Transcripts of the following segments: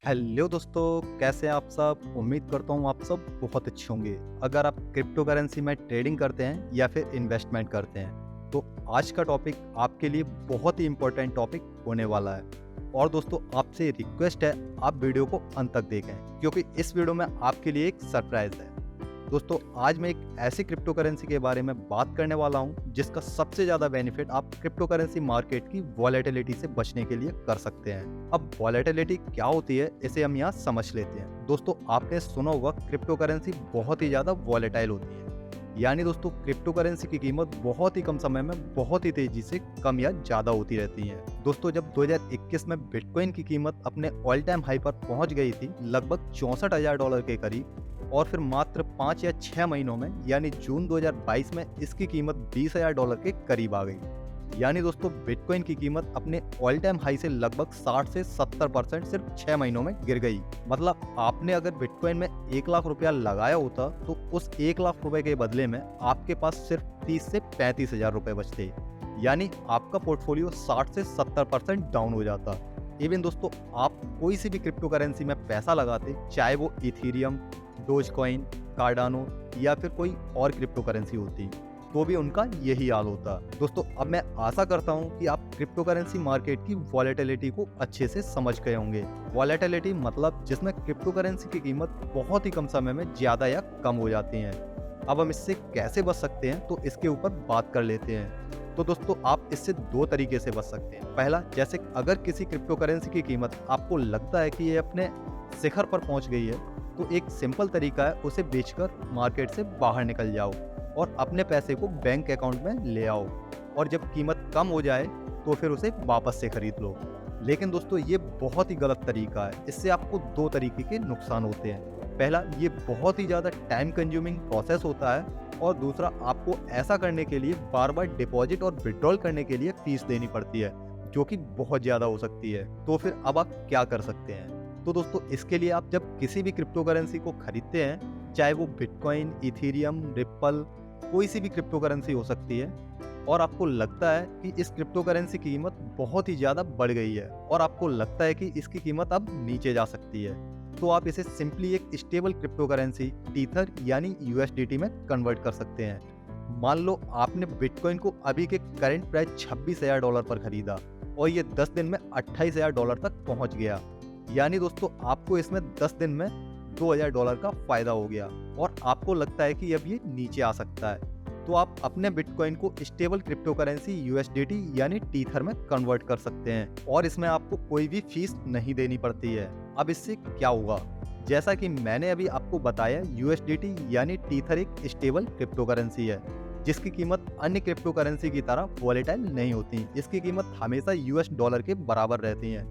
Hello दोस्तों, कैसे हैं आप सब। उम्मीद करता हूँ आप सब बहुत अच्छे होंगे। अगर आप क्रिप्टो करेंसी में ट्रेडिंग करते हैं या फिर इन्वेस्टमेंट करते हैं तो आज का टॉपिक आपके लिए बहुत ही इम्पोर्टेंट टॉपिक होने वाला है। और दोस्तों, आपसे रिक्वेस्ट है आप वीडियो को अंत तक देखें क्योंकि इस वीडियो में आपके लिए एक सरप्राइज है। दोस्तों, आज मैं एक ऐसी क्रिप्टो करेंसी के बारे में बात करने वाला हूं जिसका सबसे ज़्यादा बेनिफिट आप क्रिप्टो करेंसी मार्केट की वॉलेटिलिटी से बचने के लिए कर सकते हैं। अब वॉलेटिलिटी क्या होती है इसे हम यहाँ समझ लेते हैं। दोस्तों, आपने सुना होगा क्रिप्टो करेंसी बहुत ही ज़्यादा वॉलेटाइल होती है। यानी दोस्तों, क्रिप्टो करेंसी की कीमत बहुत ही कम समय में बहुत ही तेजी से कम या ज़्यादा होती रहती है। दोस्तों, जब 2021 में बिटकॉइन की कीमत अपने ऑल टाइम हाई पर पहुंच गई थी लगभग $64,000 के करीब, और फिर मात्र 5 या 6 महीनों में यानी जून 2022 में इसकी कीमत $20,000 के करीब आ गई। यानी दोस्तों, बिटकॉइन की कीमत अपने ऑल टाइम हाई से लगभग 60 से 70% सिर्फ 6 महीनों में गिर गई। मतलब आपने अगर बिटकॉइन में 1 लाख रुपया लगाया होता तो उस 1 लाख रुपए के बदले में आपके पास सिर्फ 30 से 35 हजार रुपए बचते। यानी आपका पोर्टफोलियो 60 से 70% डाउन हो जाता। इवन दोस्तों, आप कोई सी भी क्रिप्टो करेंसी में पैसा लगाते, चाहे वो इथीरियम, डोजकॉइन, कार्डानो या फिर कोई और क्रिप्टो करेंसी होती, तो भी उनका यही हाल होता। दोस्तों, अब मैं आशा करता हूं कि आप क्रिप्टो करेंसी मार्केट की वॉलेटिलिटी को अच्छे से समझ गए होंगे। वॉलेटिलिटी मतलब जिसमें क्रिप्टो करेंसी की कीमत बहुत ही कम समय में ज्यादा या कम हो जाती है। अब हम इससे कैसे बच सकते हैं तो इसके ऊपर बात कर लेते हैं। तो दोस्तों, आप इससे दो तरीके से बच सकते हैं। पहला, जैसे अगर किसी क्रिप्टो करेंसी की कीमत आपको लगता है कि ये अपने शिखर पर पहुंच गई है तो एक सिंपल तरीका है उसे बेचकर मार्केट से बाहर निकल जाओ और अपने पैसे को बैंक अकाउंट में ले आओ, और जब कीमत कम हो जाए तो फिर उसे वापस से खरीद लो। लेकिन दोस्तों, ये बहुत ही गलत तरीका है। इससे आपको दो तरीके के नुकसान होते हैं। पहला, ये बहुत ही ज़्यादा टाइम कंज्यूमिंग प्रोसेस होता है, और दूसरा, आपको ऐसा करने के लिए बार बार डिपॉजिट और विड्रॉल करने के लिए फीस देनी पड़ती है जो कि बहुत ज़्यादा हो सकती है। तो फिर अब आप क्या कर सकते हैं? तो दोस्तों, इसके लिए आप जब किसी भी क्रिप्टो करेंसी को खरीदते हैं, चाहे वो बिटकॉइन, इथीरियम, रिप्पल, कोई सी भी क्रिप्टो करेंसी हो सकती है, और आपको लगता है कि इस क्रिप्टो करेंसी की कीमत बहुत ही ज़्यादा बढ़ गई है और आपको लगता है कि इसकी कीमत अब नीचे जा सकती है, तो आप इसे सिंपली एक स्टेबल क्रिप्टो करेंसी टीथर यानी यूएसडीटी में कन्वर्ट कर सकते हैं। मान लो आपने बिटकॉइन को अभी के करंट प्राइस $26,000 पर खरीदा और ये 10 दिन में $28,000 तक पहुंच गया। यानी दोस्तों, आपको इसमें 10 दिन में $2,000 का फायदा हो गया और आपको लगता है कि अब ये नीचे आ सकता है, तो आप अपने बिटकॉइन को स्टेबल क्रिप्टो करेंसी यूएसडीटी यानी टीथर में कन्वर्ट कर सकते हैं, और इसमें आपको कोई भी फीस नहीं देनी पड़ती है। अब इससे क्या होगा? जैसा कि मैंने अभी आपको बताया, यूएसडीटी यानी टीथर एक स्टेबल क्रिप्टो करेंसी है जिसकी कीमत अन्य क्रिप्टो करेंसी की तरह वॉलेटाइल नहीं होती। इसकी कीमत हमेशा यूएस डॉलर के बराबर रहती है,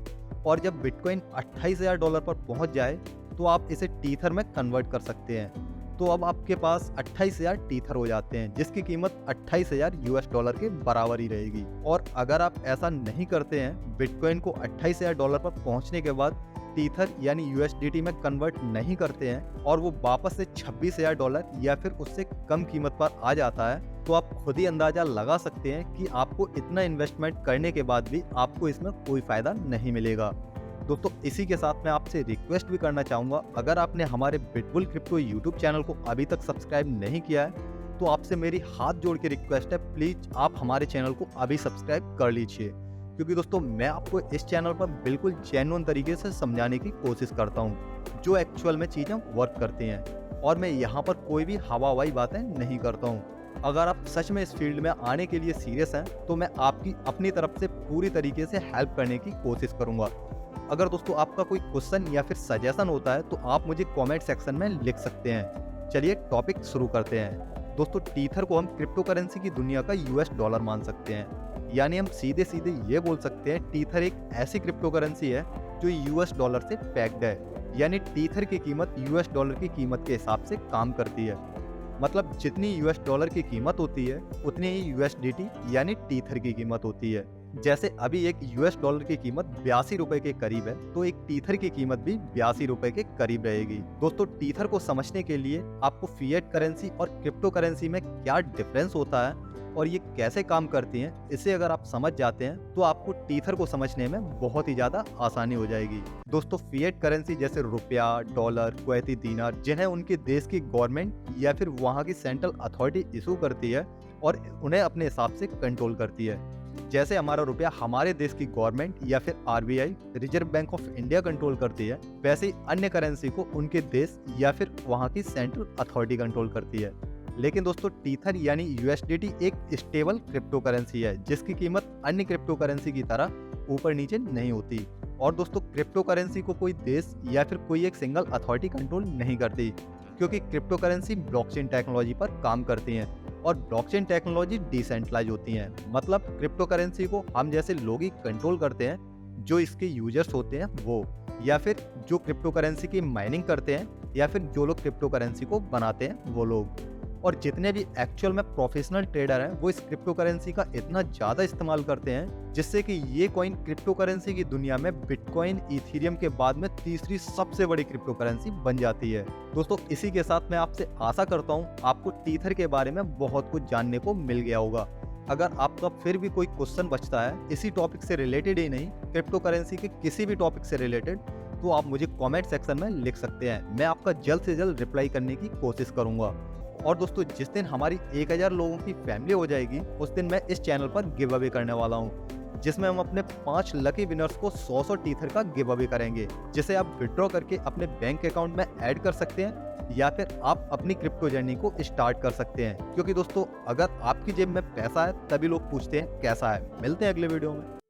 और जब बिटकॉइन $28,000 पर पहुंच जाए तो आप इसे टीथर में कन्वर्ट कर सकते हैं। तो अब आपके पास 28,000 टीथर हो जाते हैं जिसकी कीमत $28,000 के बराबर ही रहेगी। और अगर आप ऐसा नहीं करते हैं, बिटकॉइन को $28,000 पर पहुंचने के बाद टीथर यानी यूएसडीटी में कन्वर्ट नहीं करते हैं और वो वापस से $26,000 या फिर उससे कम कीमत पर आ जाता है, तो आप खुद ही अंदाजा लगा सकते हैं कि आपको इतना इन्वेस्टमेंट करने के बाद भी आपको इसमें कोई फायदा नहीं मिलेगा। दोस्तों, इसी के साथ मैं आपसे रिक्वेस्ट भी करना चाहूँगा, अगर आपने हमारे बिटबुल क्रिप्टो यूट्यूब चैनल को अभी तक सब्सक्राइब नहीं किया है तो आपसे मेरी हाथ जोड़ के रिक्वेस्ट है, प्लीज़ आप हमारे चैनल को अभी सब्सक्राइब कर लीजिए। क्योंकि दोस्तों, मैं आपको इस चैनल पर बिल्कुल जेन्युइन तरीके से समझाने की कोशिश करता हूँ जो एक्चुअल में चीज़ें वर्क करती हैं, और मैं यहाँ पर कोई भी हवा हवाई बातें नहीं करता हूँ। अगर आप सच में इस फील्ड में आने के लिए सीरियस हैं तो मैं आपकी अपनी तरफ से पूरी तरीके से हेल्प करने की कोशिश करूँगा। अगर दोस्तों आपका कोई क्वेश्चन या फिर सजेशन होता है तो आप मुझे कमेंट सेक्शन में लिख सकते हैं। चलिए टॉपिक शुरू करते हैं। दोस्तों, टीथर को हम क्रिप्टो करेंसी की दुनिया का यूएस डॉलर मान सकते हैं। यानी हम सीधे सीधे ये बोल सकते हैं, टीथर एक ऐसी क्रिप्टो करेंसी है जो यूएस डॉलर से पैक्ड है। यानी टीथर की कीमत यूएस डॉलर की कीमत के हिसाब से काम करती है। मतलब जितनी यूएस डॉलर की कीमत होती है उतनी ही यूएसडीटी यानी टीथर की कीमत होती है। जैसे अभी एक यूएस डॉलर की कीमत ₹82 के करीब है, तो एक टीथर की कीमत भी ₹82 के करीब रहेगी। दोस्तों, टीथर को समझने के लिए आपको फिएट करेंसी और क्रिप्टो करेंसी में क्या डिफरेंस होता है और ये कैसे काम करती हैं, इसे अगर आप समझ जाते हैं तो आपको टीथर को समझने में बहुत ही ज़्यादा आसानी हो जाएगी। दोस्तों, फिएट करेंसी जैसे रुपया, डॉलर, कुवैती दीनार, जिन्हें उनके देश की गवर्नमेंट या फिर वहाँ की सेंट्रल अथॉरिटी इशू करती है और उन्हें अपने हिसाब से कंट्रोल करती है। जैसे हमारा रुपया हमारे देश की गवर्नमेंट या फिर RBI, reserve bank of India control करती है, वैसे ही अन्य करेंसी को उनके देश या फिर वहाँ की सेंट्रल अथॉरिटी कंट्रोल करती है। लेकिन दोस्तों, टीथर यानी यूएसडीटी एक स्टेबल क्रिप्टो करेंसी है जिसकी कीमत अन्य क्रिप्टो करेंसी की तरह ऊपर नीचे नहीं होती। और दोस्तों, क्रिप्टो करेंसी को कोई देश या फिर कोई एक सिंगल अथॉरिटी कंट्रोल नहीं करती, क्योंकि क्रिप्टो करेंसी ब्लॉकचेन टेक्नोलॉजी पर काम करती हैं और ब्लॉकचेन टेक्नोलॉजी डिसेंट्रलाइज होती हैं। मतलब क्रिप्टो करेंसी को हम जैसे लोग ही कंट्रोल करते हैं, जो इसके यूजर्स होते हैं वो, या फिर जो क्रिप्टो करेंसी की माइनिंग करते हैं, या फिर जो लोग क्रिप्टो करेंसी को बनाते हैं वो लोग। और जितने भी एक्चुअल में प्रोफेशनल ट्रेडर हैं वो इस क्रिप्टो करेंसी का इतना ज़्यादा इस्तेमाल करते हैं जिससे कि ये कॉइन क्रिप्टो करेंसी की दुनिया में बिटकॉइन, इथेरियम के बाद में तीसरी सबसे बड़ी क्रिप्टो करेंसी बन जाती है। दोस्तों, इसी के साथ मैं आपसे आशा करता हूँ आपको टीथर के बारे में बहुत कुछ जानने को मिल गया होगा। अगर आपका फिर भी कोई क्वेश्चन बचता है इसी टॉपिक से रिलेटेड ही नहीं, क्रिप्टो करेंसी के किसी भी टॉपिक से रिलेटेड, तो आप मुझे कमेंट सेक्शन में लिख सकते हैं। मैं आपका जल्द से जल्द रिप्लाई करने की कोशिश करूंगा। और दोस्तों, जिस दिन हमारी 1000 लोगों की फैमिली हो जाएगी उस दिन मैं इस चैनल पर गिव अवे करने वाला हूँ, जिसमें हम अपने 5 लकी विनर्स को 100 टीथर का गिव अवे करेंगे, जिसे आप विड्रॉ करके अपने बैंक अकाउंट में ऐड कर सकते हैं या फिर आप अपनी क्रिप्टो जर्नी को स्टार्ट कर सकते हैं। क्योंकि दोस्तों, अगर आपकी जेब में पैसा है तभी लोग पूछते हैं कैसा है। मिलते हैं अगले वीडियो में।